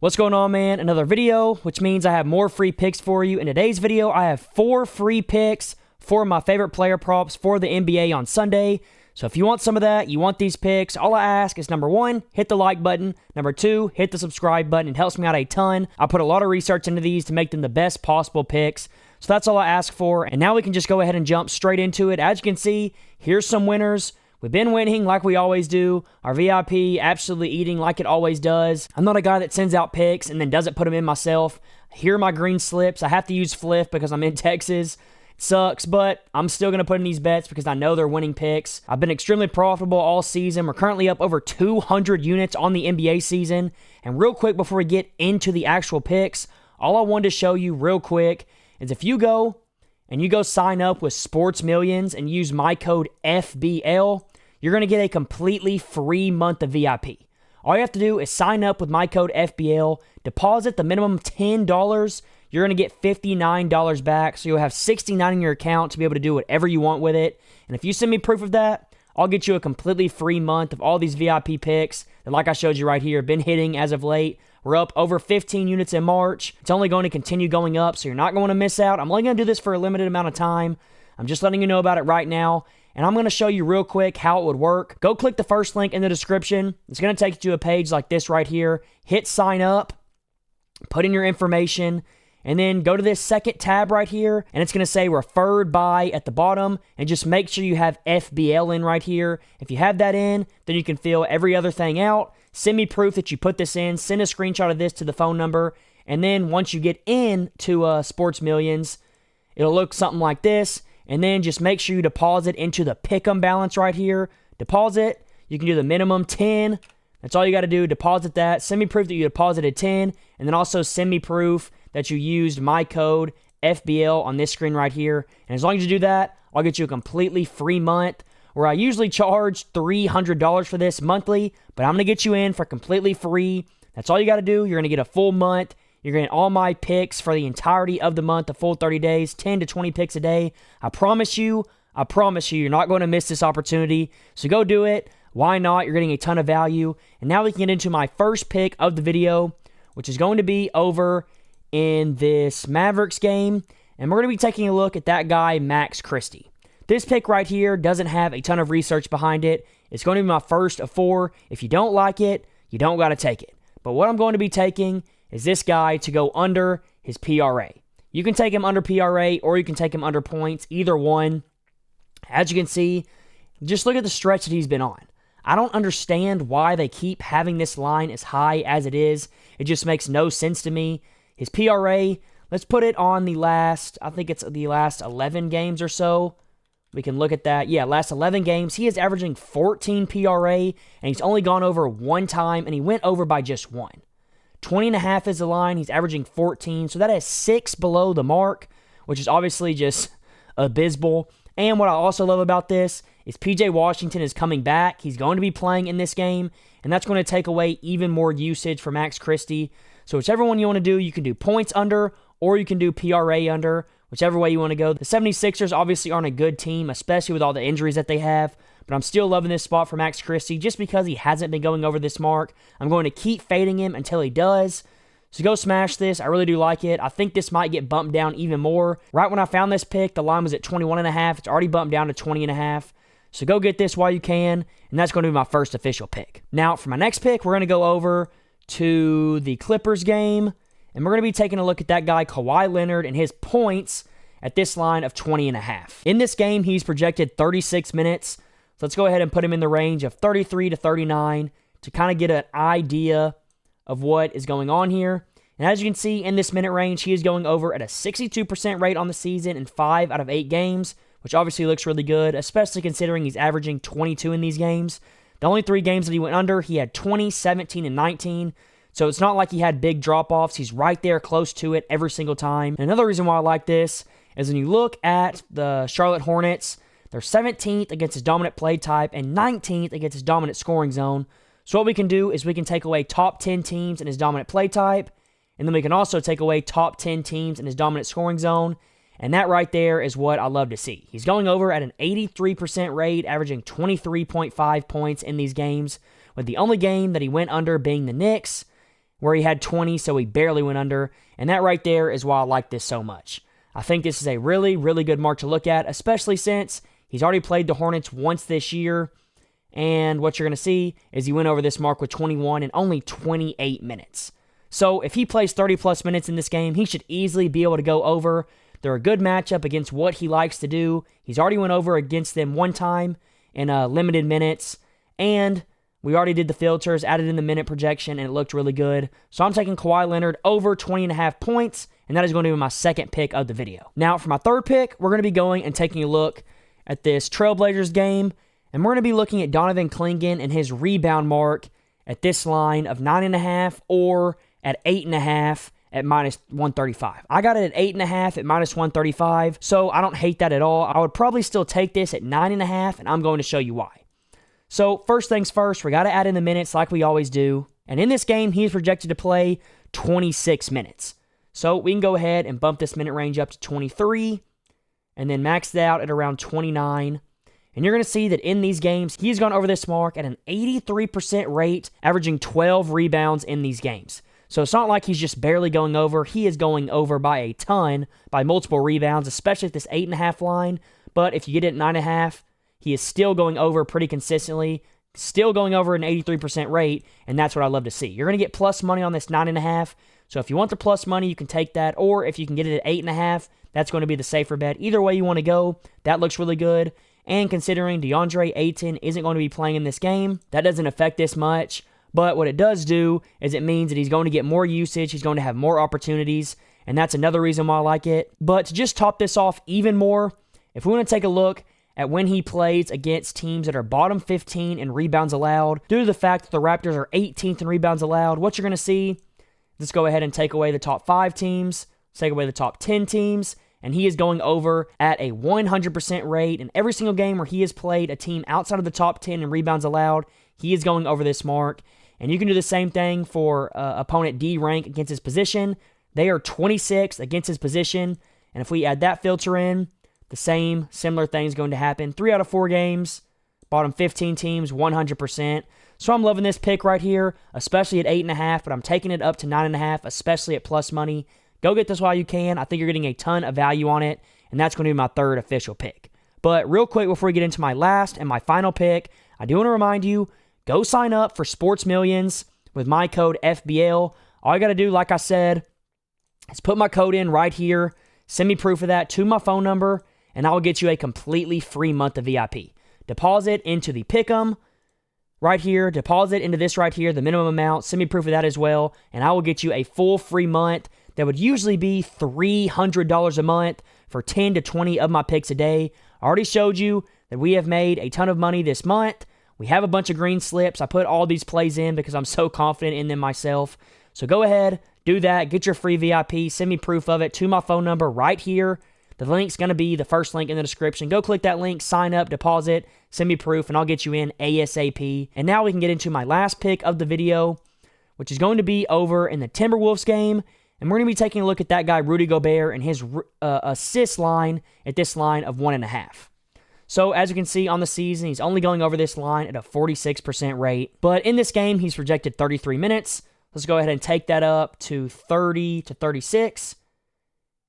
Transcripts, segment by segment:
What's going on, man? Another video, which means I have more free picks for you. In today's video, I have 4 free picks for my favorite player props for the NBA on Sunday. So if you want some of that, you want these picks, all I ask is number 1, hit the like button. Number 2, hit the subscribe button. It helps me out a ton. I put a lot of research into these to make them the best possible picks. So that's all I ask for. And now we can just go ahead and jump straight into it. As you can see, here's some winners. We've been winning like we always do. Our VIP absolutely eating like it always does. I'm not a guy that sends out picks and then doesn't put them in myself. Here are my green slips. I have to use Fliff because I'm in Texas. It sucks, but I'm still going to put in these bets because I know they're winning picks. I've been extremely profitable all season. We're currently up over 200 units on the NBA season. And real quick before we get into the actual picks, all I wanted to show you real quick is if you go sign up with Sports Millions and use my code FBL, you're going to get a completely free month of VIP. All you have to do is sign up with my code FBL, deposit the minimum $10, you're going to get $59 back, so you'll have $69 in your account to be able to do whatever you want with it. And if you send me proof of that, I'll get you a completely free month of all these VIP picks that, like I showed you right here, have been hitting as of late. We're up over 15 units in March. It's only going to continue going up, so you're not going to miss out. I'm only going to do this for a limited amount of time. I'm just letting you know about it right now. And I'm going to show you real quick how it would work. Go click the first link in the description. It's going to take you to a page like this right here. Hit sign up, put in your information, and then go to this second tab right here, and it's going to say referred by at the bottom, and just make sure you have FBL in right here. If you have that in, then you can fill every other thing out. Send me proof that you put this in. Send a screenshot of this to the phone number, and then once you get into Sports Millions, it'll look something like this. And then just make sure you deposit into the pick'em balance right here. Deposit. You can do the minimum 10. That's all you got to do. Deposit that. Send me proof that you deposited 10. And then also send me proof that you used my code FBL on this screen right here. And as long as you do that, I'll get you a completely free month, where I usually charge $300 for this monthly. But I'm going to get you in for completely free. That's all you got to do. You're going to get a full month. You're going to get all my picks for the entirety of the month, the full 30 days, 10 to 20 picks a day. I promise you, you're not going to miss this opportunity. So go do it. Why not? You're getting a ton of value. And now we can get into my first pick of the video, which is going to be over in this Mavericks game. And we're going to be taking a look at that guy, Max Christie. This pick right here doesn't have a ton of research behind it. It's going to be my first of 4. If you don't like it, you don't got to take it. But what I'm going to be taking is this guy to go under his PRA. You can take him under PRA or you can take him under points, either one. As you can see, just look at the stretch that he's been on. I don't understand why they keep having this line as high as it is. It just makes no sense to me. His PRA, let's put it on the last, I think it's the last 11 games or so. We can look at that. Yeah, last 11 games, he is averaging 14 PRA, and he's only gone over one time, and he went over by just one. 20.5 is the line. He's averaging 14. So that is 6 below the mark, which is obviously just abysmal. And what I also love about this is PJ Washington is coming back. He's going to be playing in this game, and that's going to take away even more usage for Max Christie. So whichever one you want to do, you can do points under or you can do PRA under, whichever way you want to go. The 76ers obviously aren't a good team, especially with all the injuries that they have. But I'm still loving this spot for Max Christie just because he hasn't been going over this mark. I'm going to keep fading him until he does. So go smash this. I really do like it. I think this might get bumped down even more. Right when I found this pick, the line was at 21.5. It's already bumped down to 20.5. So go get this while you can. And that's going to be my first official pick. Now, for my next pick, we're going to go over to the Clippers game. And we're going to be taking a look at that guy, Kawhi Leonard, and his points at this line of 20.5. In this game, he's projected 36 minutes. So let's go ahead and put him in the range of 33 to 39 to kind of get an idea of what is going on here. And as you can see, in this minute range, he is going over at a 62% rate on the season in 5 out of 8 games, which obviously looks really good, especially considering he's averaging 22 in these games. The only 3 games that he went under, he had 20, 17, and 19. So it's not like he had big drop-offs. He's right there close to it every single time. And another reason why I like this is when you look at the Charlotte Hornets, they're 17th against his dominant play type and 19th against his dominant scoring zone. So what we can do is we can take away top 10 teams in his dominant play type, and then we can also take away top 10 teams in his dominant scoring zone, and that right there is what I love to see. He's going over at an 83% rate, averaging 23.5 points in these games, with the only game that he went under being the Knicks. where he had 20, so he barely went under. And that right there is why I like this so much. I think this is a really, really good mark to look at, especially since he's already played the Hornets once this year. And what you're going to see is he went over this mark with 21 in only 28 minutes. So if he plays 30-plus minutes in this game, he should easily be able to go over. They're a good matchup against what he likes to do. He's already went over against them one time in limited minutes. And we already did the filters, added in the minute projection, and it looked really good. So I'm taking Kawhi Leonard over 20.5 points, and that is going to be my second pick of the video. Now, for my third pick, we're going to be going and taking a look at this Trailblazers game, and we're going to be looking at Donovan Clingan and his rebound mark at this line of 9.5 or at 8.5 at minus 135. I got it at 8.5 at minus 135, so I don't hate that at all. I would probably still take this at 9.5, and I'm going to show you why. So first things first, we got to add in the minutes like we always do. And in this game, he is projected to play 26 minutes. So we can go ahead and bump this minute range up to 23 and then max it out at around 29. And you're going to see that in these games, he's gone over this mark at an 83% rate, averaging 12 rebounds in these games. So it's not like he's just barely going over. He is going over by a ton, by multiple rebounds, especially at this 8.5 line. But if you get it at 9.5, he is still going over pretty consistently, still going over an 83% rate, and that's what I love to see. You're going to get plus money on this 9.5, so if you want the plus money, you can take that, or if you can get it at 8.5, that's going to be the safer bet. Either way you want to go, that looks really good, and considering DeAndre Ayton isn't going to be playing in this game, that doesn't affect this much, but what it does do is it means that he's going to get more usage, he's going to have more opportunities, and that's another reason why I like it. But to just top this off even more, if we want to take a look at when he plays against teams that are bottom 15 in rebounds allowed, due to the fact that the Raptors are 18th in rebounds allowed, what you're going to see, let's go ahead and take away the top 5 teams, let's take away the top 10 teams, and he is going over at a 100% rate. In every single game where he has played a team outside of the top 10 in rebounds allowed, he is going over this mark. And you can do the same thing for opponent D rank against his position. They are 26th against his position, and if we add that filter in, the same, similar thing is going to happen. 3 out of 4 games, bottom 15 teams, 100%. So I'm loving this pick right here, especially at 8.5, but I'm taking it up to 9.5, especially at plus money. Go get this while you can. I think you're getting a ton of value on it, and that's going to be my third official pick. But real quick before we get into my last and my final pick, I do want to remind you, go sign up for Sports Millions with my code FBL. All you got to do, like I said, is put my code in right here, send me proof of that to my phone number, and I will get you a completely free month of VIP. Deposit into the Pick'em right here. Deposit into this right here, the minimum amount. Send me proof of that as well, and I will get you a full free month that would usually be $300 a month for 10 to 20 of my picks a day. I already showed you that we have made a ton of money this month. We have a bunch of green slips. I put all these plays in because I'm so confident in them myself. So go ahead, do that. Get your free VIP. Send me proof of it to my phone number right here. The link's going to be the first link in the description. Go click that link, sign up, deposit, send me proof, and I'll get you in ASAP. And now we can get into my last pick of the video, which is going to be over in the Timberwolves game. And we're going to be taking a look at that guy, Rudy Gobert, and his assist line at this line of 1.5. So as you can see on the season, he's only going over this line at a 46% rate. But in this game, he's projected 33 minutes. Let's go ahead and take that up to 30 to 36.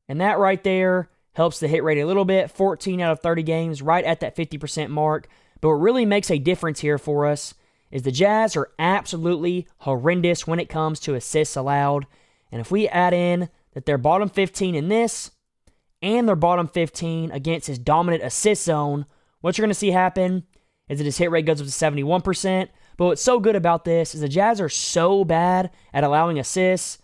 And that right there helps the hit rate a little bit. 14 out of 30 games, right at that 50% mark. But what really makes a difference here for us is the Jazz are absolutely horrendous when it comes to assists allowed. And if we add in that they're bottom 15 in this, and they're bottom 15 against his dominant assist zone, what you're going to see happen is that his hit rate goes up to 71%. But what's so good about this is the Jazz are so bad at allowing assists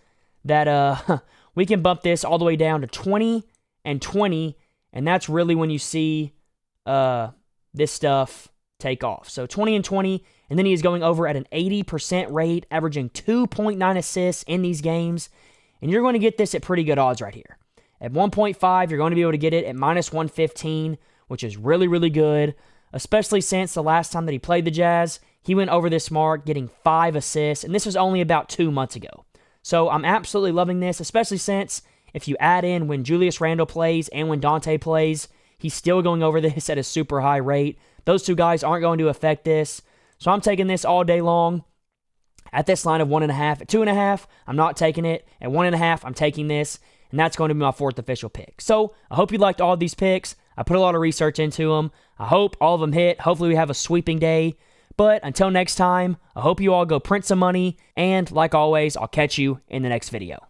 that we can bump this all the way down to 20 and 20, and that's really when you see this stuff take off. So 20 and 20, and then he is going over at an 80% rate, averaging 2.9 assists in these games, and you're going to get this at pretty good odds right here. At 1.5, you're going to be able to get it at minus 115, which is really, really good, especially since the last time that he played the Jazz, he went over this mark, getting 5 assists, and this was only about 2 months ago. So I'm absolutely loving this, especially since if you add in when Julius Randle plays and when Dante plays, he's still going over this at a super high rate. Those two guys aren't going to affect this. So I'm taking this all day long. At this line of 1.5, at 2.5, I'm not taking it. At 1.5, I'm taking this, and that's going to be my fourth official pick. So I hope you liked all of these picks. I put a lot of research into them. I hope all of them hit. Hopefully we have a sweeping day. But until next time, I hope you all go print some money, and like always, I'll catch you in the next video.